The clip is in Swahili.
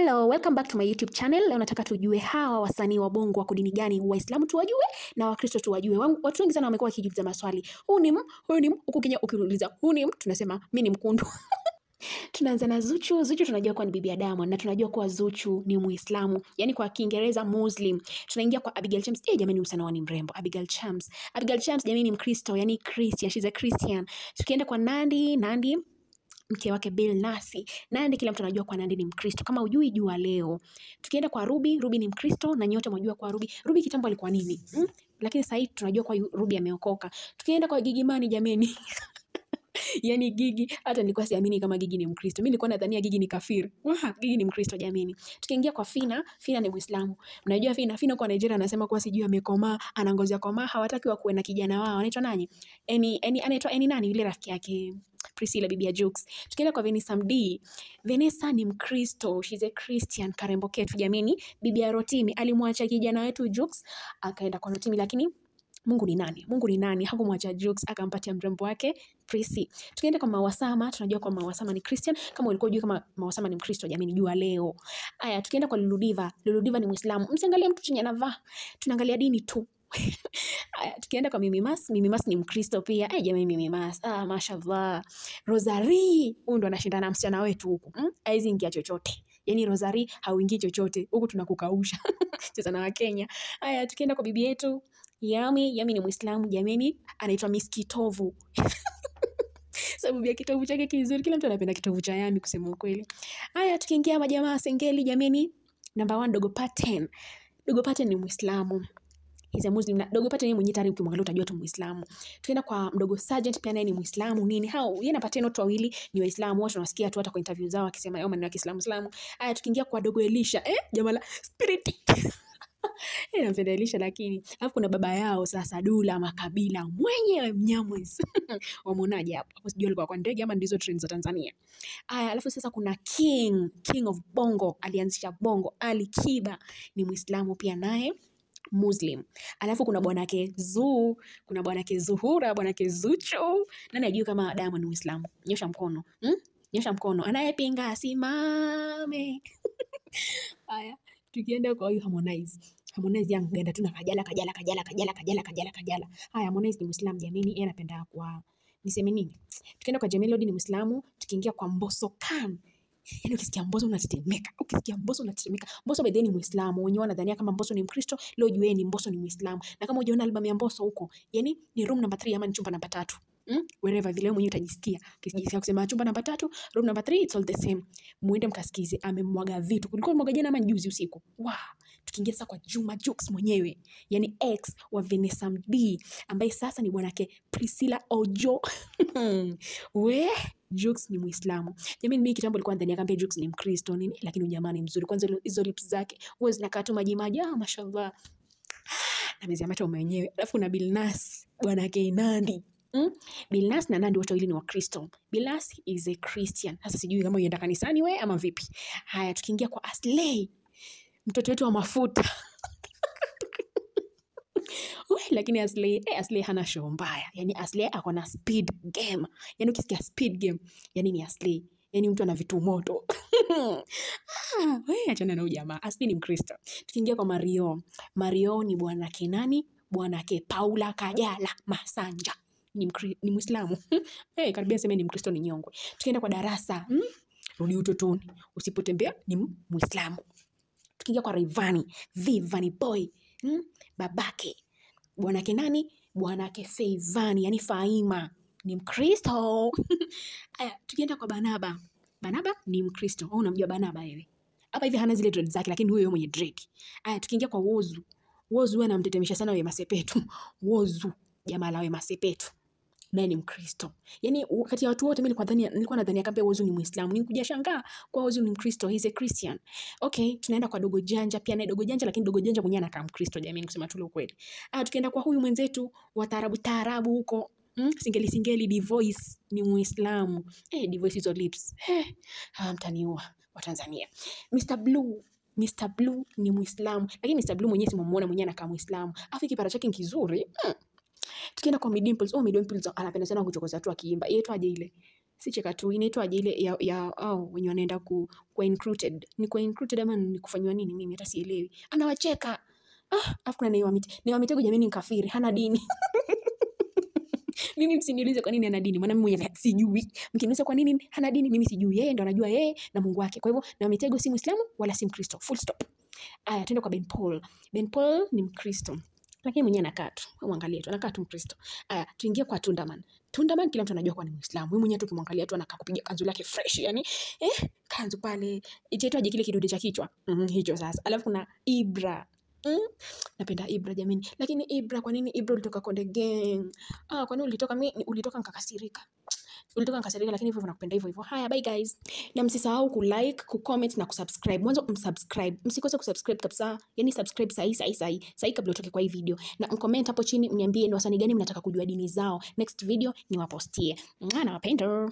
Hello, welcome back to my YouTube channel. Leo nataka tujue hawa wasanii wa bongo wako dini gani, Waislamu tuwajue na Wakristo tuwajue. Watu wengi sana wamekuwa wakijiuliza maswali. Huyu ni huku Kenya ukiuliza huyu tunasema mimi ni mkundu. Tunaanza na Zuchu. Zuchu tunajua kuwa ni bibi ya Diamond na tunajua kuwa Zuchu ni Muislamu. Yaani kwa Kiingereza Muslim. Tunaingia kwa Abigail Chams. Jamani msanii ni mrembo. Abigail Chams jamani ni Mkristo, yani Christian, she's a Christian. Tukienda kwa Nandi mke wake Bill Nasi. Nandi kila mtu anajua kwa Nandi ni Mkristo. Kama hujui jua leo. Tukienda kwa Ruby ni Mkristo na nyote mnajua kwa Ruby kitambo alikuwa nini? Lakini sasa hivi tunajua kwa Ruby ameokoka. Tukienda kwa Gigy Money jameni. Yani Gigy hata nilikuwa siamini kama Gigy ni Mkristo. Mimi nilikuwa nadhania Gigy ni kafiri. Gigy ni Mkristo jameni. Tukiingia kwa Fina ni Muislamu. Mnajua Fina kwa Nigeria anasema kwa sijui amekomaa, ana ngozi ya komaa, hawataki wakuwe na kijana wao. Anaitwa nani? Anaitwa nani yule rafiki yake Priscilla bibi ya Jux. Tukienda kwa Vanessa Mdee. Vanessa ni Mkristo, she's a Christian, karembo ketu jameni. Bibi ya Rotimi alimwacha kijana wetu Jux akaenda kwa Rotimi, lakini Mungu ni nani? Hakumwacha Jux akampatia mrembo wake Prissy. Tukienda kwa Mawasama, tunajua kwa Mawasama ni Christian. Kama ulikuwa unajua kama Mawasama ni Mkristo jameni, jua leo. Aya, tukienda kwa Luludiva ni Muislamu. Msiangalie mtu chenye anavaa, tunaangalia dini tu. Tukienda kwa Mimi Mas ni Mkristo pia. Jamani Mimi Mas, mashallah. Rosary, huyu ndo anashindana na msichana wetu huku. Haizi ingia chochote. Yani Rosary hauingii chochote. Huku tunakukausha. Cheza na Wakenya. Aya, tukienda kwa bibi yetu Yami ni Muislamu jameni, anaitwa Miss Kitovu. Sababu ya kitovu chake kizuri, kila mtu anapenda kitovu cha Yami kusema ukweli. Haya, tukiingia majamaa sengeli jameni, number 1 Dogo Paten. Dogo Paten ni Muislamu. He's a Muslim. Dogo Paten ni mwenye tayari ukimwangalia utajua tu Muislamu. Tukienda kwa Mdogo Sergeant pia naye ni Muislamu. Nini hao? Yeye na Paten watu wawili ni Waislamu. Watu wanasikia tu hata kwa interview zao wakisema yao maneno ya Kiislamu. Haya, tukiingia kwa Dogo Elisha, jamaa la spirit. Nampenda Elisha lakini alafu kuna baba yao sasa Dula Makabila mwenyewe Mnyamwezi. Wamuonaje hapo? Hapo sijui alikuwa kwa ndege ama ndizo trends za Tanzania. Aya, alafu sasa kuna King of Bongo, alianzisha Bongo, Ali Kiba ni Muislamu pia naye Muslim. Alafu kuna bwanake Zuhura, bwanake Zuchu. Nani ajui kama Diamond ni Muislamu? Nyosha mkono. Nyosha mkono. Anayepinga asimame. Aya, tukienda kwa huyu Harmonize yang ganda tu na kajala. Haya, Harmonize ni Muislamu jameni, yeye anapenda kwa niseme nini? Tukienda kwa Jamelody ni Muislamu, tukiingia kwa Mbosso Khan. Yaani ukisikia Mbosso unatetemeka. Mbosso by the way ni Muislamu. Wenyewe wanadhania kama Mbosso ni Mkristo, leo jueni Mbosso ni Muislamu. Na kama hujaona album ya Mbosso huko, yani ni room number 3 ama ni chumba namba 3. Wherever vile mwenyewe utajisikia. Ukisikia kusema chumba namba 3, room number 3, it's all the same. Muende mkasikize, amemwaga vitu. Kulikuwa mwaga jana ama juzi usiku. Wow. Tukiingia sasa kwa Juma Jux mwenyewe, yani ex wa Vanessa Mdee ambaye sasa ni bwanake Priscilla Ojo. Jux ni Muislamu. Jamani mimi kitambo nilikuwa ndani akamwambia Jux ni Mkristo nini, lakini jamaa ni mzuri. Kwanza hizo lips zake huwa zinakaa tu maji, mashallah. Na mzee macho mwenyewe. Alafu na Billnass, bwanake Nandi. Billnass na Nandi wote wawili ni Wakristo. Billnass is a Christian. Sasa sijui kama yenda kanisani we ama vipi. Haya, tukiingia kwa Aslay, mtoto wetu wa mafuta. Lakini Aslay hana show mbaya. Yani Aslay ako na speed game. Yani ukisikia speed game, yani ni Aslay. Yani mtu ana vitu moto. Achana na ujamaa. Aslay ni Mkristo. Tukiingia kwa Mario ni bwanake nani? Bwanake Paula Kajala Masanja. Ni Muislamu. Karibia sema ni Mkristo ni nyongwe. Tukienda kwa Darasa, rudi utotoni. Usipotembea ni Muislamu. Tukiingia kwa Vivani Boy, babake bwanake nani? Bwanake Feivani, yani Faima ni Mkristo. Aya, tukienda kwa Banaba ni Mkristo. Unamjua Banaba wewe? Hapa hivi hana zile dread zake, lakini huyo mwenye dread. Aya, tukiingia kwa Whozu anamtetemesha sana Wema Sepetu. Whozu jamaa la Wema Sepetu naye ni Mkristo. Yani wakati watu wote mimi nilikuwa nadhania kama Whozu ni Muislamu. Nikuja shangaa kwa Whozu ni Mkristo, he's a Christian. Okay, tunaenda kwa Dogo Janja pia, naye Dogo Janja, lakini Dogo Janja mwenyewe anakaa Mkristo jamani, kusema tu ukweli. Tukienda kwa huyu mwenzetu wa taarabu huko, singeli D-Voice ni Muislamu. D-Voice hizo lips. Mtaniua wa Tanzania. Mr Blue ni Muislamu, lakini Mr Blue mwenyewe simuona mwenyewe anakaa Muislamu. Afi kipara chake kizuri. Tukienda kwa Midimples, Midimples anapenda sana kuchokoza tu akiimba. Yetu aje ile si cheka tu, inaitwa ile ya wenye wanaenda kwa included. Ni kwa included ama ni kufanywa nini, mimi hata sielewi. Anawacheka. Afu kuna Nay wa Mitego jamani ni kafiri, hana dini. Mimi msiniulize kwa nini hana dini, maana mimi mwenyewe sijui. Mkiniuliza kwa nini hana dini, mimi sijui. Yeye ndo anajua, yeye na Mungu wake. Kwa hivyo Nay wa Mitego si Muislamu wala si Mkristo. Full stop. Aya, tuende kwa Ben Paul. Ben Paul ni Mkristo, lakini mwenyewe anakaa tu, muangalie tu anakaa tu Mkristo. Aya, tuingie kwa Tundaman. Tundaman kila mtu anajua kwa ni Muislamu. Wewe mwenyewe tu ukimwangalia tu anakaa kupiga kanzu lake fresh, yani kanzu pale itaitwaje kile kidude cha kichwa. Hicho sasa. Alafu kuna Ibra. Napenda Ibra jamani. Lakini Ibra, kwa nini Ibra ulitoka Konde Gang? Kwa nini ulitoka nikakasirika? Ulitoka nikasirika, lakini hivyo nakupenda hivyo. Haya, bye guys. Na msisahau ku-like, ku-comment na kusubscribe. Mwanzo msubscribe. Msikose kusubscribe kabisa. Yani subscribe sahi kabla utoke kwa hii video. Na mcomment hapo chini mniambie ni wasanii gani mnataka kujua dini zao. Next video niwapostie. Nawapenda.